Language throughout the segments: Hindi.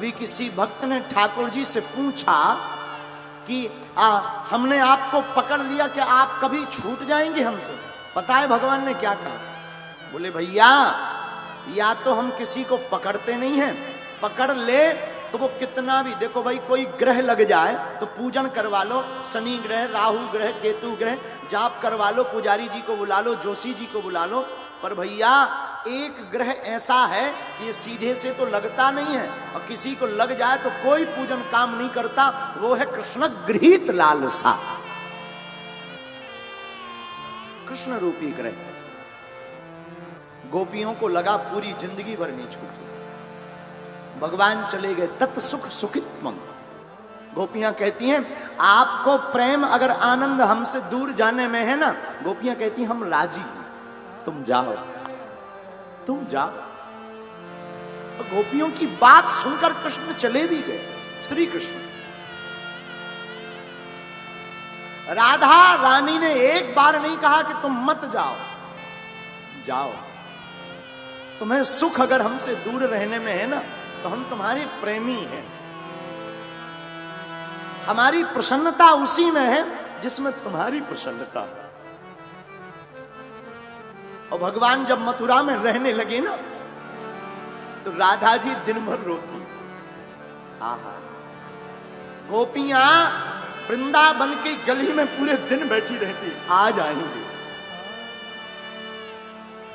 कभी किसी भक्त ने ठाकुर जी से पूछा कि हमने आपको पकड़ लिया, कि आप कभी छूट जाएंगे हमसे? पता है भगवान ने क्या कहा? बोले भैया, या तो हम किसी को पकड़ते नहीं हैं, पकड़ ले तो वो कितना भी, देखो भाई कोई ग्रह लग जाए तो पूजन करवा लो, शनि ग्रह, राहु ग्रह, केतु ग्रह, जाप करवा लो, पुजारी जी को बुला लो, जोशी जी को बुला लो, पर भैया एक ग्रह ऐसा है कि ये सीधे से तो लगता नहीं है, और किसी को लग जाए तो कोई पूजन काम नहीं करता, वो है कृष्ण गृहीत लालसा, कृष्ण रूपी ग्रह। गोपियों को लगा पूरी जिंदगी भर नहीं छूटी, भगवान चले गए, तत् सुख सुखित्वम। गोपियां कहती हैं आपको प्रेम अगर आनंद हमसे दूर जाने में है ना, गोपियां कहती हैं हम राजी हैं, तुम जाओ, तुम जाओ। गोपियों की बात सुनकर कृष्ण चले भी गए, श्री कृष्ण। राधा रानी ने एक बार नहीं कहा कि तुम मत जाओ, जाओ, तुम्हें सुख अगर हमसे दूर रहने में है ना, तो हम तुम्हारे प्रेमी हैं, हमारी प्रसन्नता उसी में है जिसमें तुम्हारी प्रसन्नता है। और भगवान जब मथुरा में रहने लगे ना, तो राधा जी दिन भर रोती, आहा, गोपियां वृंदावन की गली में पूरे दिन बैठी रहती, आ जाएंगे,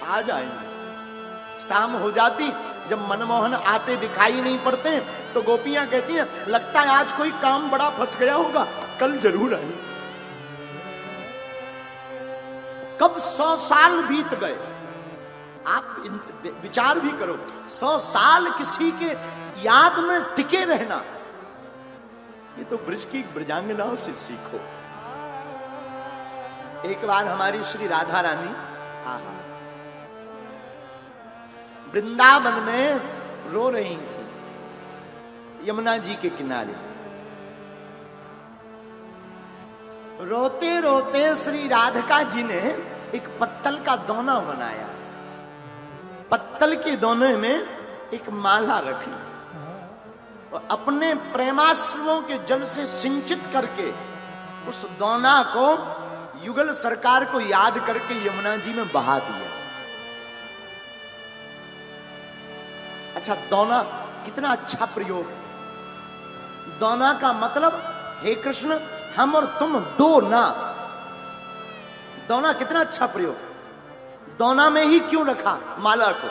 आ जाएंगे। शाम हो जाती, जब मनमोहन आते दिखाई नहीं पड़ते तो गोपियां कहती हैं लगता है आज कोई काम बड़ा फंस गया होगा, कल जरूर आए। कब 100 साल बीत गए, आप विचार भी करो, 100 साल किसी के याद में टिके रहना, ये तो ब्रज की ब्रजांगनाओं से सीखो। एक बार हमारी श्री राधा रानी वृंदावन में रो रही थी, यमुना जी के किनारे। रोते रोते श्री राधिका जी ने एक पत्तल का दोना बनाया, पत्तल के दोने में एक माला रखी और अपने प्रेमाश्रुओं के जल से सिंचित करके उस दोना को युगल सरकार को याद करके यमुना जी में बहा दिया। अच्छा, दोना कितना अच्छा प्रयोग। दोना का मतलब हे कृष्ण हम और तुम दो ना, दोना कितना अच्छा प्रयोग। दोना में ही क्यों रखा माला को?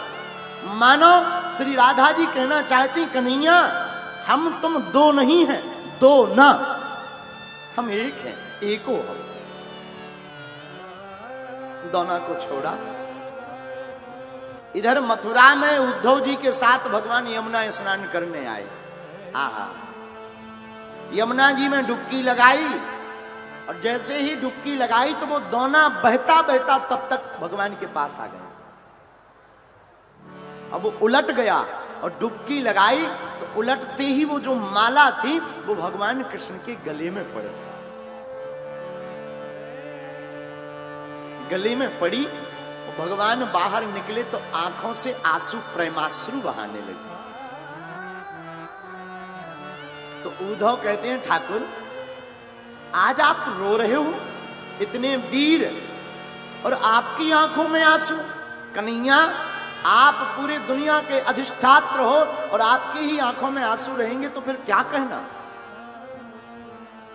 मानो श्री राधा जी कहना चाहती कन्हैया हम तुम दो नहीं हैं, दो ना, हम एक हैं, एको हम। दोना को छोड़ा। इधर मथुरा में उद्धव जी के साथ भगवान यमुना स्नान करने आए। आहा, यमुना जी में डुबकी लगाई और जैसे ही डुबकी लगाई तो वो दोना बहता बहता तब तक भगवान के पास आ गया। अब वो उलट गया और डुबकी लगाई तो उलटते ही वो जो माला थी वो भगवान कृष्ण के गले में पड़ गई। गले में पड़ी, भगवान बाहर निकले तो आंखों से आंसू, प्रेमाश्रु बहाने लगे। तो उद्धव कहते हैं ठाकुर आज आप रो रहे हो, इतने वीर, और आपकी आंखों में आंसू। कन्हैया आप पूरे दुनिया के अधिष्ठात्र हो और आपकी ही आंखों में आंसू रहेंगे तो फिर क्या कहना।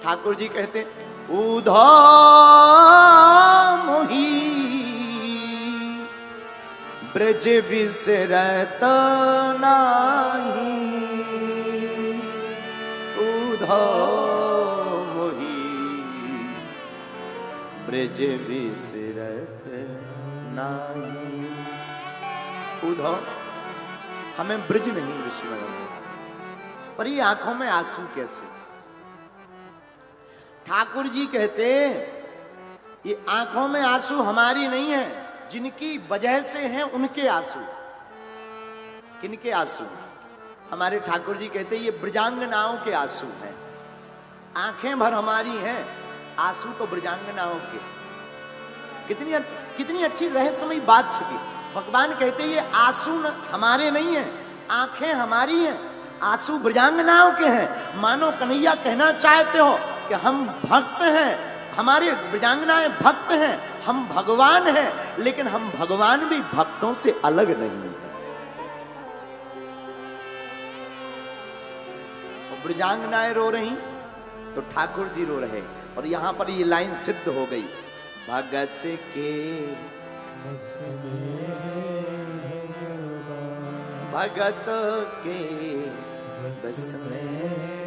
ठाकुर जी कहते उद्धव मोही ब्रज बिसरत नाही, उद्धव मोही ब्रज बिसरत नाही। उद्धव हमें ब्रज नहीं विस्मरण, पर ये आंखों में आंसू कैसे? ठाकुर जी कहते ये आंखों में आंसू हमारी नहीं है, जिनकी वजह से हैं उनके आंसू। किनके आंसू? हमारे ठाकुर जी कहते ये ब्रजांगनाओं के आंसू हैं। आंखें भर हमारी हैं, आंसू तो ब्रजांगनाओं के। कितनी अच्छी रहस्यमयी बात छिपी। भगवान कहते ये आंसू हमारे नहीं हैं, आंखें हमारी हैं, आंसू ब्रजांगनाओं के हैं। मानो कन्हैया कहना चाहते हो कि हम भक्त हैं, हमारे ब्रजांगनाएं भक्त हैं, हम भगवान हैं, लेकिन हम भगवान भी भक्तों से अलग नहीं हैं। ब्रजांगनाएं रो रही तो ठाकुर जी रो रहे। और यहां पर ये लाइन सिद्ध हो गई, भगत के भगत के बस में